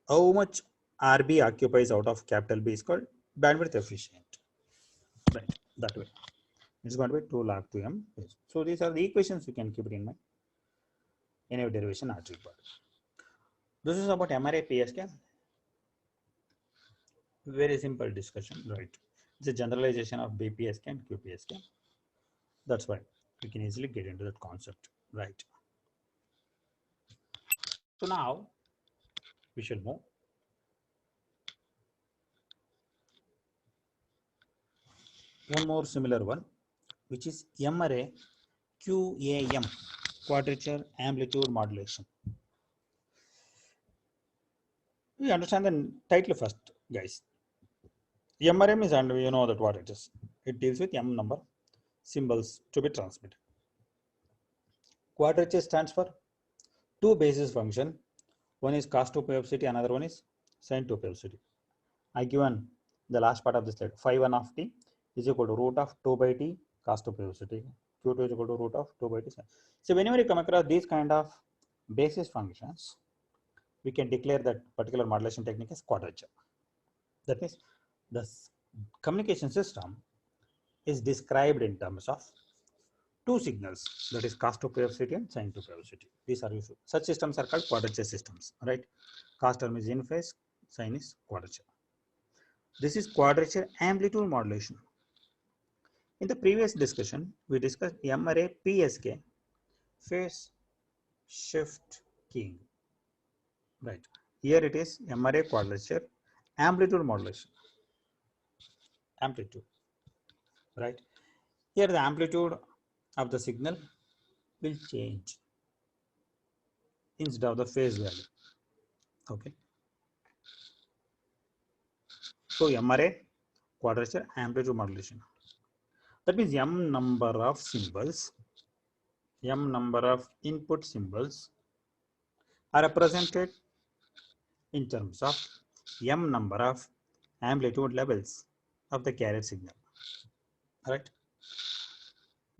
how much RB occupies out of capital B is called bandwidth efficient. Right, that way. It's going to be 2 log 2m. So these are the equations you can keep it in mind. Any derivation not required. This is about MRA PSK. Very simple discussion, right? It's a generalization of BPSK and QPSK. That's why we can easily get into that concept, right? So now we should move. One more similar one, which is MRA QAM, quadrature amplitude modulation. We understand the title first, guys. MRM is, and you know that what it is. It deals with M number symbols to be transmitted. Quadrature stands for two basis function. One is cos 2 pi of ct, another one is sin 2 pi of ct. I given the last part of the slide. Phi 1 of t is equal to root of 2 by t cos 2 pi of ct. Q2 is equal to root of 2 by t sin. So whenever you come across these kind of basis functions, we can declare that particular modulation technique as quadrature. That means the communication system is described in terms of two signals, that is cos 2 pi of ct and sin 2 pi of ct. These are useful. Such systems are called quadrature systems, right? Cos term is in phase, sin is quadrature. This is quadrature amplitude modulation. In the previous discussion, we discussed MRA PSK, phase shift keying, right? Here it is MRA quadrature amplitude modulation, amplitude, right? Here the amplitude of the signal will change instead of the phase value. Okay. So MRA quadrature amplitude modulation. That means M number of symbols, M number of input symbols are represented in terms of M number of amplitude levels of the carrier signal. Right.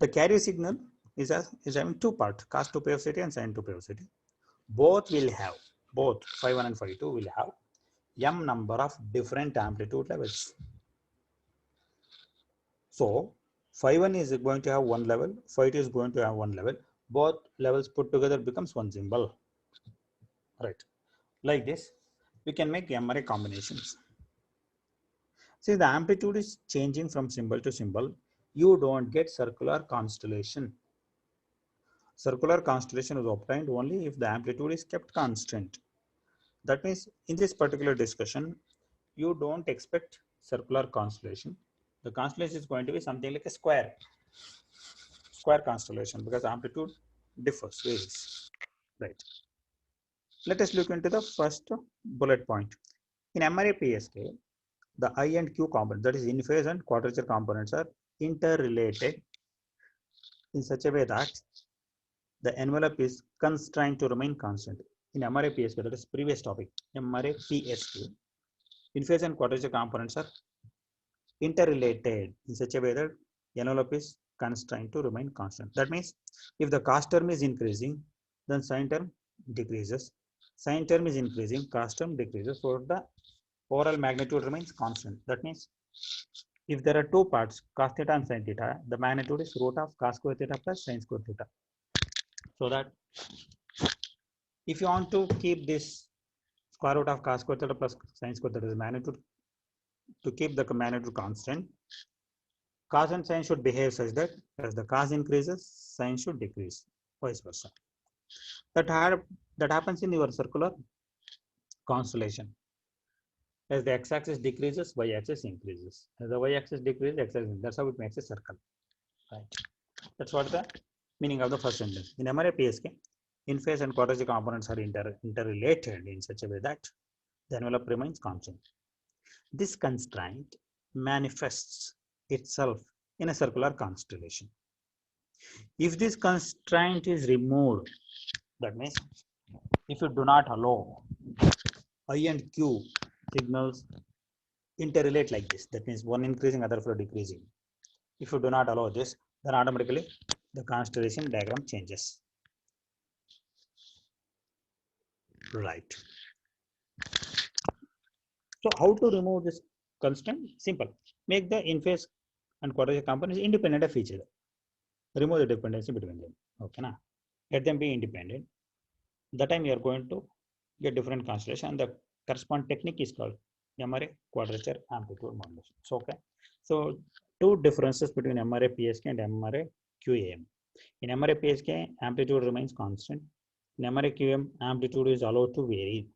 The carrier signal is having two parts, cos 2 pi of ct and sin 2 pi of ct. Both phi 1 and phi 2 will have M number of different amplitude levels. So phi 1 is going to have one level, phi 2 is going to have one level. Both levels put together becomes one symbol. Right. Like this, we can make MRA combinations. See, the amplitude is changing from symbol to symbol. You don't get circular constellation. Circular constellation is obtained only if the amplitude is kept constant. That means in this particular discussion, you don't expect circular constellation. The constellation is going to be something like a square constellation, because amplitude differs, varies. Right. Let us look into the first bullet point. In MRA PSK, the I and Q component, that is in phase and quadrature components, are interrelated in such a way that the envelope is constrained to remain constant. In MRA PSK, that is previous topic, MRA PSK, in phase and quadrature components are interrelated in such a way that envelope is constrained to remain constant. That means if the cos term is increasing, then sin term decreases. Sin term is increasing, cos term decreases, so the overall magnitude remains constant. That means if there are two parts, cos theta and sin theta, the magnitude is root of cos square theta plus sin square theta. So that if you want to keep this square root of cos square theta plus sin square theta, the magnitude, to keep the magnitude constant, cos and sin should behave such that as the cos increases, sin should decrease, vice versa. That happens in your circular constellation. As the x-axis decreases, y-axis increases. As the y-axis decreases, x-axis. That's how it makes a circle. Right. That's what the meaning of the first sentence. In MRA PSK, in phase and quadrature components are interrelated in such a way that the envelope remains constant. This constraint manifests itself in a circular constellation. If this constraint is removed, that means if you do not allow I and Q signals interrelate like this, that means one increasing, other flow decreasing. If you do not allow this, then automatically the constellation diagram changes. Right. So how to remove this constraint? Simple. Make the in-phase and quadrature components independent of each other. Remove the dependency between them. Okay, na? Let them be independent. That time you are going to get different constellation. The corresponding technique is called MRA quadrature amplitude modulation. So okay. So two differences between MRA PSK and MRA QAM. In MRA PSK, amplitude remains constant. In MRA QAM, amplitude is allowed to vary.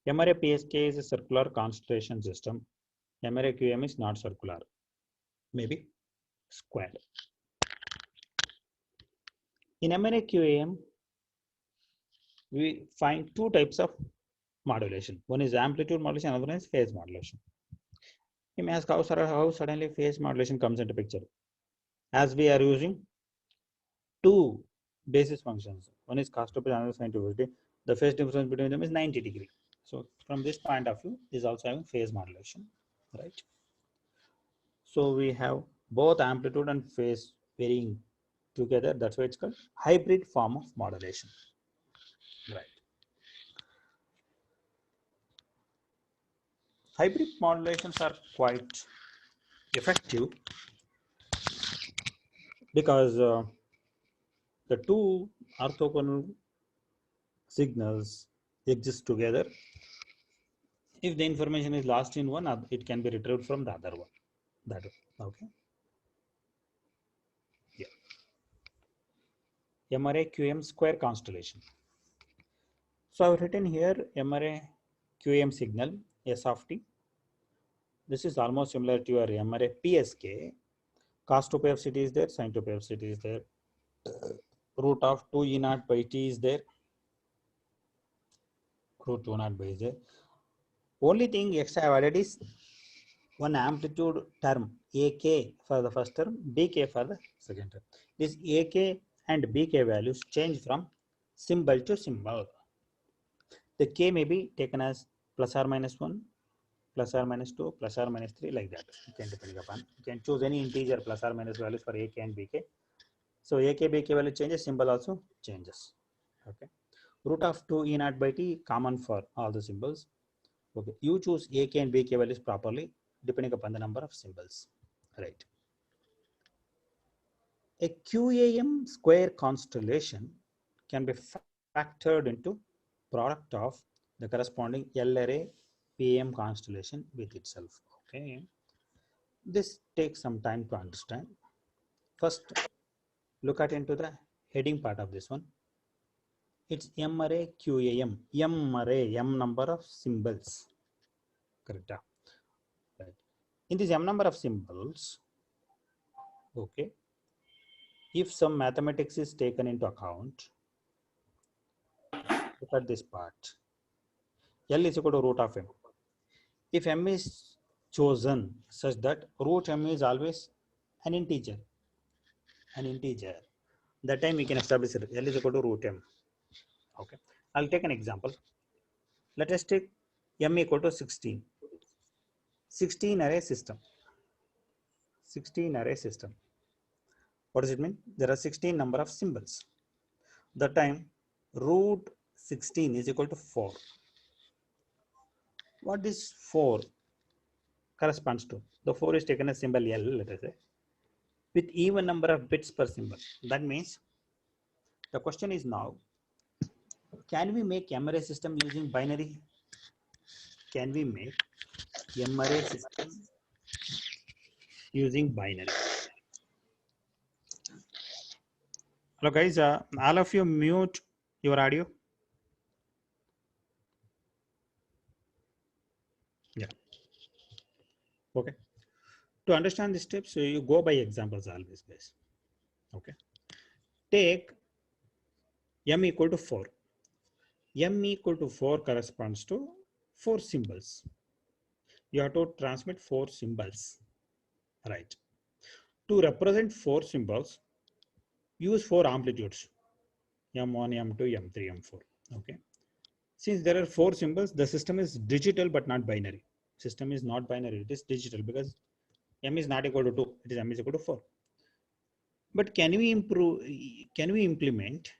MRA PSK is a circular constellation system. MRA QAM is not circular, maybe squared. In MRA QAM, we find two types of modulation. One is amplitude modulation, another one is phase modulation. You may ask how suddenly phase modulation comes into picture. As we are using two basis functions, one is cos theta, another sin theta. The phase difference between them is 90 degrees. So from this point of view, this is also having phase modulation, right? So we have both amplitude and phase varying together. That's why it's called hybrid form of modulation, right? Hybrid modulations are quite effective because the two orthogonal signals exist together. If the information is lost in one, it can be retrieved from the other one. That way. Okay. Yeah. MRA QM square constellation. So I've written here MRA QM signal S of t. This is almost similar to your MRA PSK. Cos 2 pi of ct is there, sin 2 pi of ct is there. Root of 2 E naught by t is there. Root 2 naught by is there. Only thing extra I've added is one amplitude term AK for the first term, BK for the second term. This AK and BK values change from symbol to symbol. The K may be taken as plus or minus 1, plus or minus 2, plus or minus 3, like that. You can depending upon. You can choose any integer plus or minus values for AK and BK. So AK, BK value changes, symbol also changes. Okay. Root of 2 E naught by t common for all the symbols. Okay. You choose AK and BK values properly depending upon the number of symbols. Right. A QAM square constellation can be factored into product of the corresponding LRA PM constellation with itself. Okay. This takes some time to understand. First, look at into the heading part of this one. It's MRA QAM. MRA, M number of symbols. Correct. Right. In this M number of symbols, okay, if some mathematics is taken into account, look at this part. L is equal to root of M. If M is chosen such that root M is always an integer, that time we can establish it. L is equal to root M. Okay. I'll take an example. Let us take M equal to 16. 16 array system. 16 array system. What does it mean? There are 16 number of symbols. The time root 16 is equal to 4. What is 4 corresponds to? The 4 is taken as symbol L, let us say, with even number of bits per symbol. That means the question is now, can we make MRA system using binary? Can we make MRA system using binary? Hello guys, all of you mute your audio. Yeah. Okay. To understand the steps, so you go by examples always, guys. Okay. Take M equal to 4. M equal to 4 corresponds to 4 symbols. You have to transmit 4 symbols, right? To represent 4 symbols, use 4 amplitudes, M1, M2, M3, M4. Okay. Since there are 4 symbols, the system is digital but not binary. System is not binary, it is digital because M is not equal to 2, it is M is equal to 4. But can we implement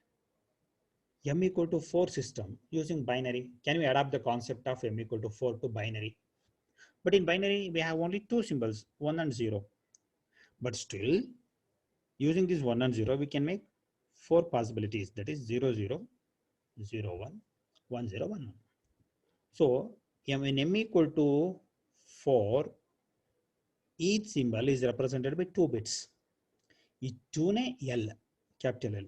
M equal to 4 system using binary? Can we adapt the concept of M equal to 4 to binary? But in binary, we have only two symbols, 1 and 0. But still, using this 1 and 0, we can make four possibilities. That is 0, 0, 0, 1, 1, 0, 1, 1. So, when m equal to 4, each symbol is represented by 2 bits. This 2 ne L, capital L.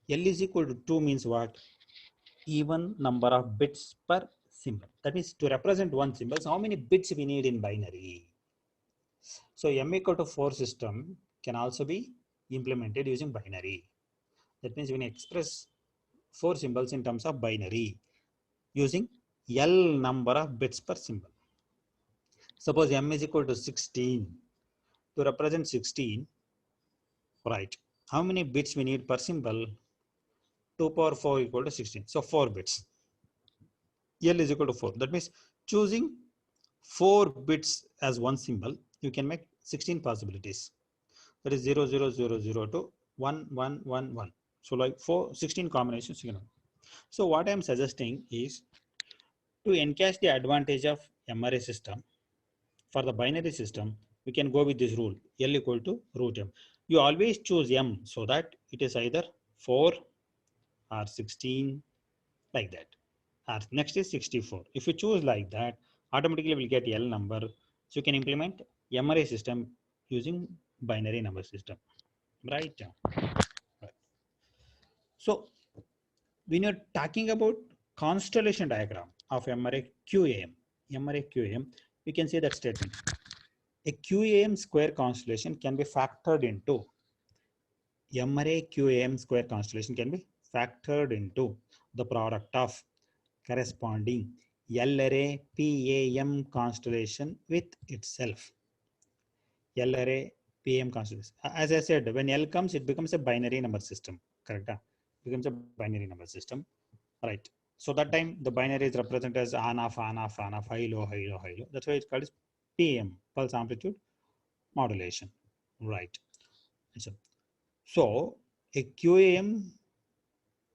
L is equal to 2 means what? Even number of bits per symbol. That means to represent one symbol, how many bits we need in binary? So m equal to 4 system can also be implemented using binary. That means we can express 4 symbols in terms of binary using L number of bits per symbol. Suppose m is equal to 16. To represent 16, right, how many bits we need per symbol? 2 power 4 equal to 16. So 4 bits. L is equal to 4. That means choosing 4 bits as one symbol, you can make 16 possibilities. That is 0, 0, 0, 0 to 1, 1, 1, 1. So like 16 combinations, you know. So what I am suggesting is to encash the advantage of MRA system. For the binary system, we can go with this rule, L equal to root m. You always choose m so that it is either 4 or 16, like that. Or next is 64. If you choose like that, automatically we'll get L number. So you can implement MRA system using binary number system, right? Right. So when you're talking about constellation diagram of MRA QAM, we can see that statement. A QAM square constellation can be factored into MRA QAM square constellation can be factored into the product of corresponding L-array PAM constellation with itself. L-array PAM constellation. As I said, when L comes, it becomes a binary number system. Correct? It becomes a binary number system. Right. So that time the binary is represented as on off, high low, high low, high low. That's why it's called as PM, pulse amplitude modulation. Right. So a QAM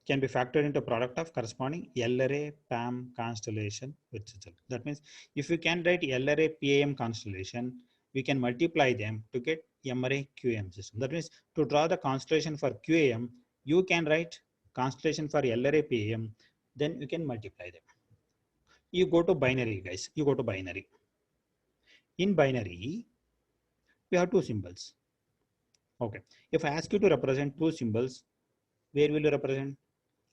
can be factored into product of corresponding L-array PAM constellation with itself. That means if we can write L-array PAM constellation, we can multiply them to get M-array QAM system. That means to draw the constellation for QAM, you can write constellation for L-array PAM, then you can multiply them. You go to binary, guys. You go to binary. In binary, we have two symbols. Okay. If I ask you to represent two symbols, where will you represent?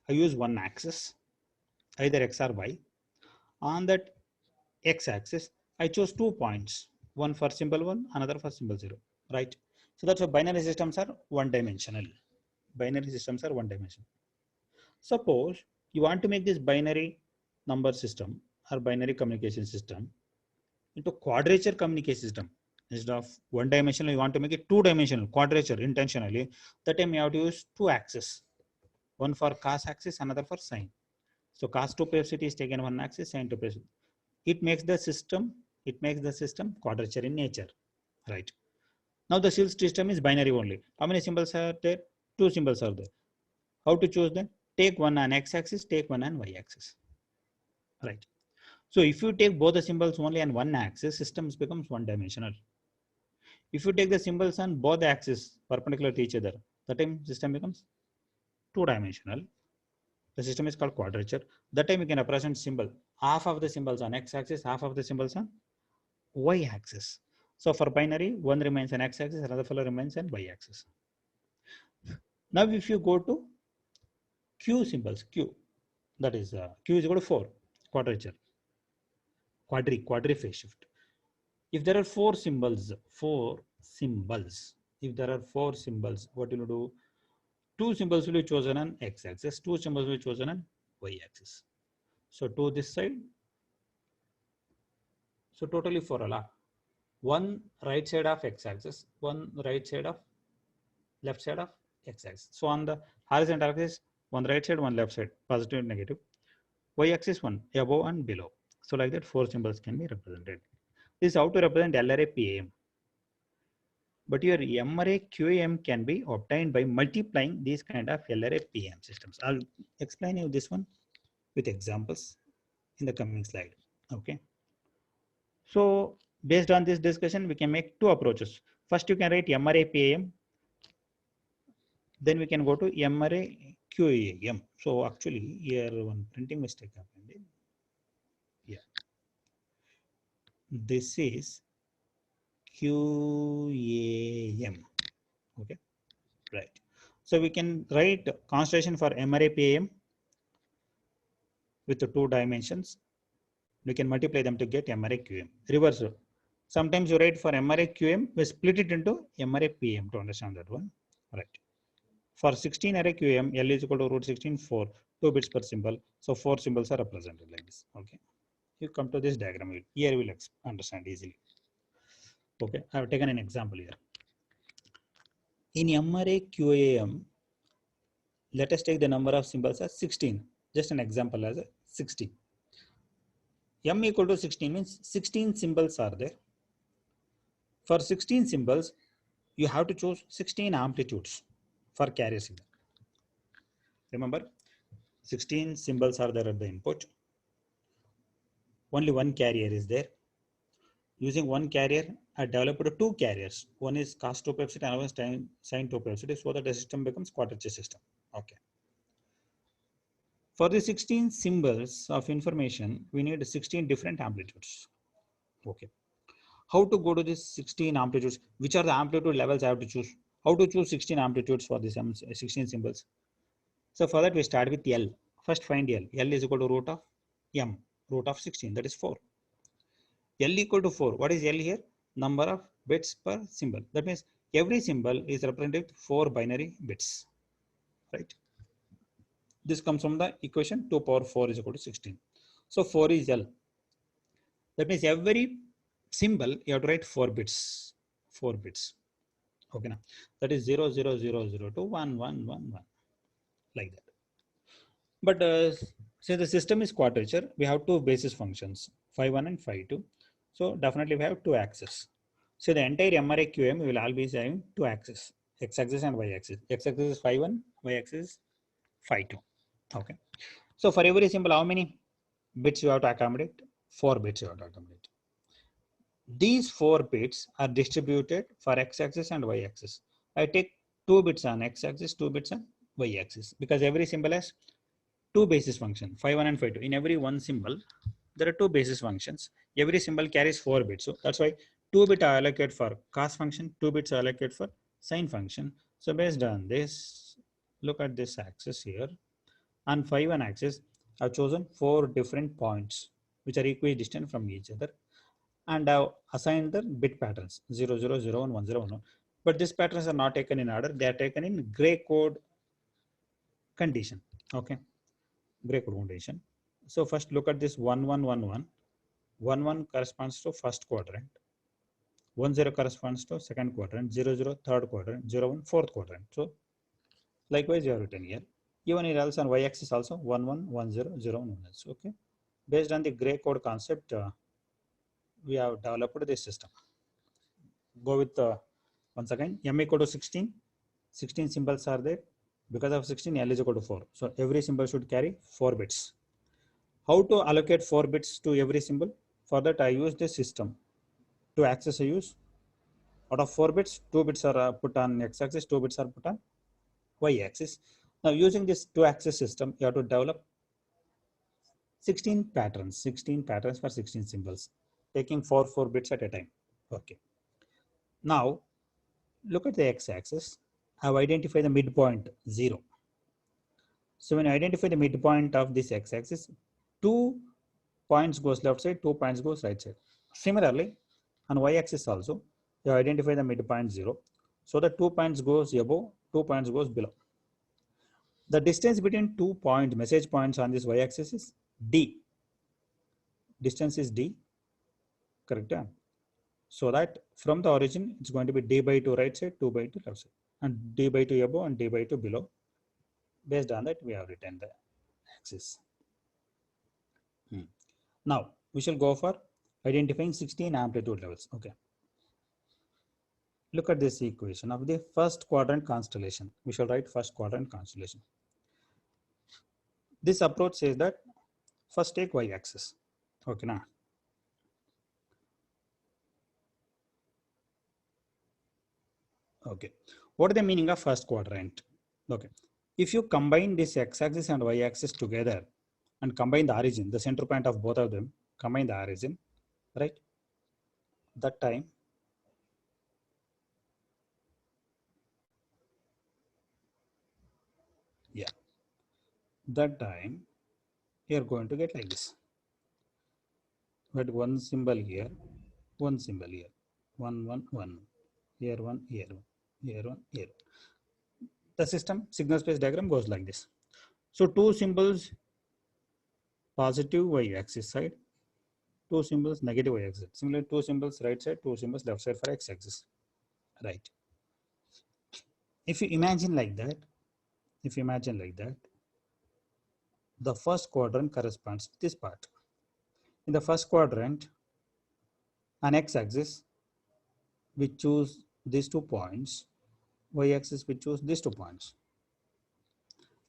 I use one axis, either X or Y. On that X axis, I chose 2 points, one for symbol 1, another for symbol 0, right? So that's why binary systems are one dimensional. Binary systems are one dimensional. Suppose you want to make this binary number system or binary communication system into quadrature communication system. Instead of one dimensional, you want to make it 2 dimensional, quadrature intentionally. That time you have to use 2 axes, one for cos axis, another for sine. So cos to opacity is taken one axis, sine to opacity. It makes the system quadrature in nature, right? Now the system is binary only. How many symbols are there? 2 symbols are there. How to choose them? Take one on x-axis, take one on y-axis, right? So if you take both the symbols only on one axis, systems becomes one dimensional. If you take the symbols on both the axes perpendicular to each other, the time system becomes 2 dimensional. The system is called quadrature. That time you can represent symbol. Half of the symbols on x-axis, half of the symbols on y-axis. So for binary, one remains on x-axis, another fellow remains on y-axis. Now if you go to Q symbols, Q, that is Q is equal to 4, quadrature, quadri phase shift. If there are four symbols, if there are 4 symbols, what will you do? 2 symbols will be chosen on x-axis, 2 symbols will be chosen on y-axis. So to this side, so totally 4 ala. One right side of x-axis, one right side of left side of x-axis. So on the horizontal axis, one right side, one left side, positive and negative. Y-axis, one above and below. So like that, 4 symbols can be represented. This is how to represent L-array PAM. But your M-array QAM can be obtained by multiplying these kind of L-array PAM systems. I'll explain you this one with examples in the coming slide. Okay. So based on this discussion, we can make two approaches. First, you can write MRA PAM. Then we can go to MRA QAM. So actually here one printing mistake happened. Yeah. This is QAM. Okay. Right. So we can write constellation for MRA PAM with the two dimensions. We can multiply them to get MRA QM. Reverse. Sometimes you write for MRA QM, we split it into MRA PM to understand that one. Right. For 16 array QM, L is equal to root 16, 4, 2 bits per symbol. So 4 symbols are represented like this. Okay. You come to this diagram, here you will understand easily. Okay. I have taken an example here. In MRA QAM, let us take the number of symbols as 16. Just an example as a 16. M equal to 16 means 16 symbols are there. For 16 symbols, you have to choose 16 amplitudes for carrier signal. Remember, 16 symbols are there at the input. Only one carrier is there. Using one carrier, I developed two carriers. One is cos 2 peptide, another is sin 2 peptide, so that the system becomes quadrature system. Okay. For the 16 symbols of information, we need 16 different amplitudes. Okay. How to go to this 16 amplitudes? Which are the amplitude levels I have to choose? How to choose 16 amplitudes for these 16 symbols? So for that, we start with L. First find L. L is equal to root of M, root of 16, that is 4. L equal to 4. What is L here? Number of bits per symbol. That means every symbol is represented with 4 binary bits, right? This comes from the equation 2 power 4 is equal to 16. So 4 is L. That means every symbol you have to write 4 bits. 4 bits. Okay, now that is 0, 0, 0, 0 to 1, 1, 1, 1, like that. But say the system is quadrature, we have two basis functions, phi 1 and phi 2. So definitely we have two axes. So the entire MRA QM will always have two axes, x axis and y axis. X axis is phi 1, y axis is phi 2. Okay. So for every symbol, how many bits you have to accommodate? 4 bits you have to accommodate. These 4 bits are distributed for x axis and y axis. I take 2 bits on x axis, 2 bits on y axis, because every symbol has two basis functions, phi 1 and phi 2. In every one symbol, there are two basis functions. Every symbol carries 4 bits. So that's why 2 bits are allocated for cos function, 2 bits are allocated for sin function. So based on this, look at this axis here. On phi 1 axis, I've chosen 4 different points which are equidistant from each other, and I've assigned the bit patterns 0, 0, 0, 1, 1, 0, 1, 1. But these patterns are not taken in order. They are taken in gray code condition. Okay. Gray code condition. So first look at this 1, 1, 1, 1. 1, 1 corresponds to first quadrant. 1, 0 corresponds to second quadrant. 0, 0 third quadrant. 0, 1 fourth quadrant. So likewise you have written here. Even it also on y-axis also 1, 1, 1, 0, 0, 1, 1. Okay. Based on the gray code concept, we have developed this system. Go with once again m equal to 16. 16 symbols are there. Because of 16, L is equal to 4. So every symbol should carry 4 bits. How to allocate 4 bits to every symbol? For that, I use this system. To access, I use out of 4 bits, 2 bits are put on x-axis, 2 bits are put on y-axis. Now, using this 2-axis system, you have to develop 16 patterns for 16 symbols, taking 4 bits at a time. Okay. Now, look at the x-axis. I have identified the midpoint 0. So when I identify the midpoint of this x-axis, 2 points goes left side, 2 points goes right side. Similarly, on y-axis also, you identify the midpoint 0. So the 2 points goes above, 2 points goes below. The distance between 2 message points on this y-axis is d. Distance is d, correct? So that from the origin, it's going to be d by 2 right side, 2 by 2 left side, and d by 2 above and d by 2 below. Based on that, we have written the axis. Now, we shall go for identifying 16 amplitude levels. Okay. Look at this equation of the first quadrant constellation. We shall write first quadrant constellation. This approach says that first take y-axis. Okay, now Okay. What is the meaning of first quadrant? Okay. If you combine this x-axis and y-axis together and combine the origin, the center point of both of them, combine the origin, right? That time, yeah, that time you are going to get like this. But one symbol here, one symbol here, one, here one, here one, here one, here one. The system signal space diagram goes like this. So two symbols, positive y-axis side, two symbols negative y-axis. Similarly, two symbols right side, two symbols left side for x-axis. Right. If you imagine like that, the first quadrant corresponds to this part. In the first quadrant, on x-axis, we choose these 2 points. Y-axis, we choose these 2 points.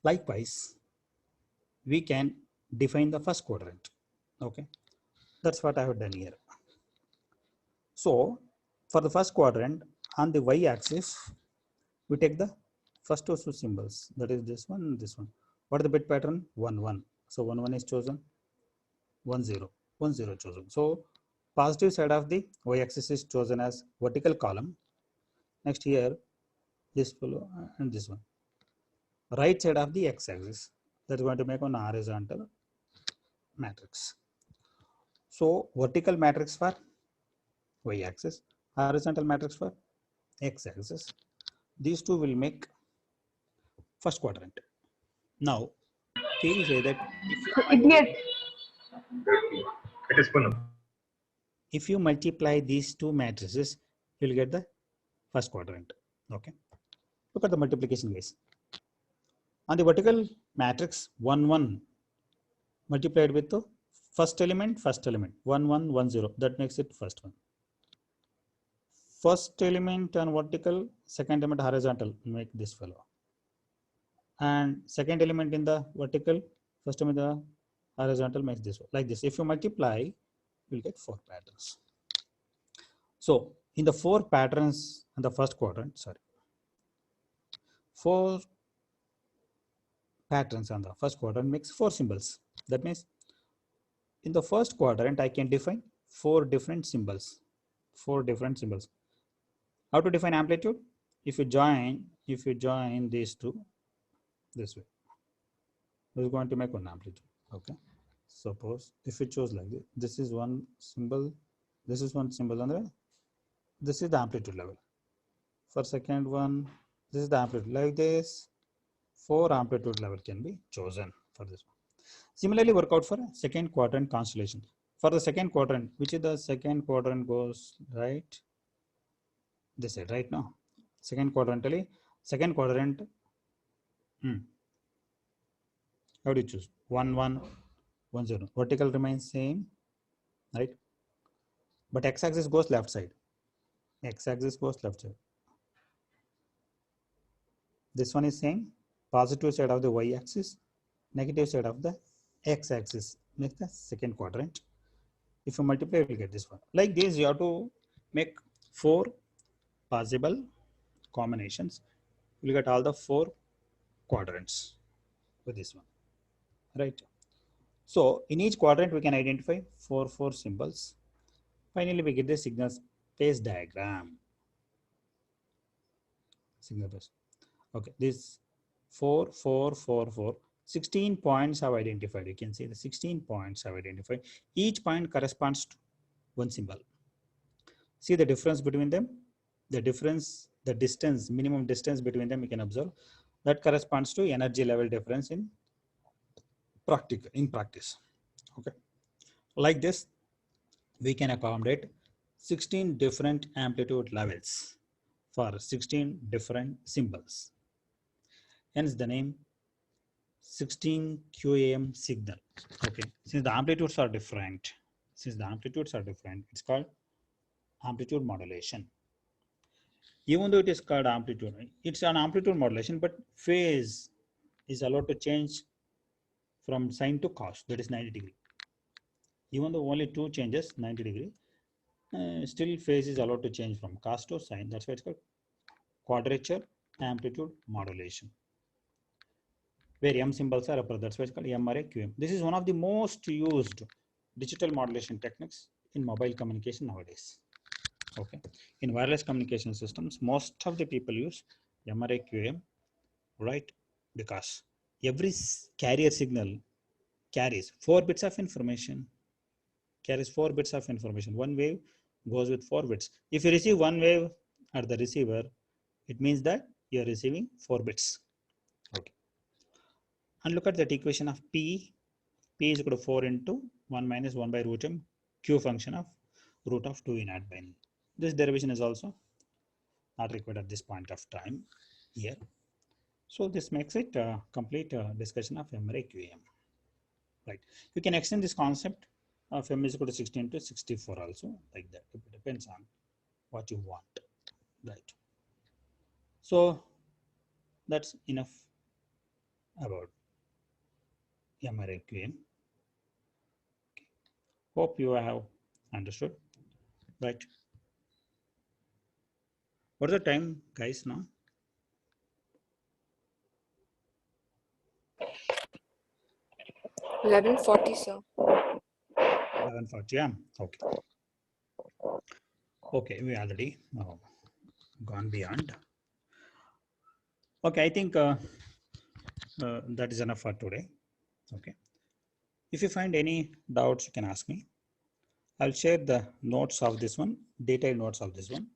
Likewise, we can define the first quadrant. Okay, that's what I have done here. So, for the first quadrant, on the y-axis, we take the first two symbols. That is this one and this one. What is the bit pattern? 1, 1. So 1, 1 is chosen. 1, 0. 1, 0 chosen. So positive side of the y-axis is chosen as vertical column. Next here, this fellow and this one. Right side of the x-axis. That's going to make one horizontal matrix. So vertical matrix for y-axis, horizontal matrix for x-axis. These two will make first quadrant. Now, theory say that if you multiply these two matrices, you will get the first quadrant. Okay. Look at the multiplication guys. On the vertical matrix 1, 1 multiplied with the first element, 1, 1, 1, 0. That makes it first one. First element on vertical, second element horizontal, make this fellow. And second element in the vertical, first element in the horizontal makes this one. Like this. If you multiply, you'll get 4 patterns. So in the 4 patterns in the first quadrant, 4 patterns on the first quadrant makes 4 symbols. That means in the first quadrant, I can define 4 different symbols. 4 different symbols. How to define amplitude? If you join these two this way, this is going to make one amplitude. Okay. Suppose if you choose like this is one symbol, this is one symbol, and this is the amplitude level. For second one, this is the amplitude. Like this, 4 amplitude level can be chosen for this one. Similarly, work out for second quadrant constellation. For the second quadrant, which is the second quadrant goes right this side, right now. Second quadrant, how do you choose? 1, 1, 1, 0. Vertical remains same, right? But x-axis goes left side. X-axis goes left side. This one is same. Positive side of the y-axis, negative side of the x-axis. Makes the second quadrant. If you multiply, you will get this one. Like this, you have to make 4 possible combinations. You will get all the 4 quadrants with this one, right? So in each quadrant, we can identify 4 symbols. Finally, we get the signal space diagram. Signal space. Okay, this 4, 4, 4, 4. 16 points have identified. You can see the 16 points have identified. Each point corresponds to one symbol. See the difference between them? The difference, the distance, minimum distance between them, you can observe. That corresponds to energy level difference in practice. Okay. Like this, we can accommodate 16 different amplitude levels for 16 different symbols. Hence the name 16 QAM signal. Okay. Since the amplitudes are different, it's called amplitude modulation. Even though it is called amplitude, it's an amplitude modulation, but phase is allowed to change from sine to cos, that is 90 degree. Even though only 2 changes, 90 degree, still phase is allowed to change from cos to sine. That's why it's called quadrature, amplitude, modulation, where M symbols are upper. That's why it's called MRA QM. This is one of the most used digital modulation techniques in mobile communication nowadays. Okay, in wireless communication systems, most of the people use MRA QM, right? Because every carrier signal carries 4 bits of information. Carries 4 bits of information. One wave goes with 4 bits. If you receive one wave at the receiver, it means that you are receiving 4 bits. Okay. And look at that equation of P. P is equal to 4 into 1 minus 1 by root M, Q function of root of 2 in add binary. This derivation is also not required at this point of time here. So this makes it a complete discussion of MRA QM. Right. You can extend this concept of M is equal to 16 to 64 also, like that. It depends on what you want. Right. So that's enough about MRA QM. Okay. Hope you have understood. Right. What is the time, guys, now? 11:40, sir. 11:40. Yeah. Okay. Okay, we already gone beyond. Okay, I think that is enough for today. Okay. If you find any doubts, you can ask me. I'll share the notes of this one, detailed notes of this one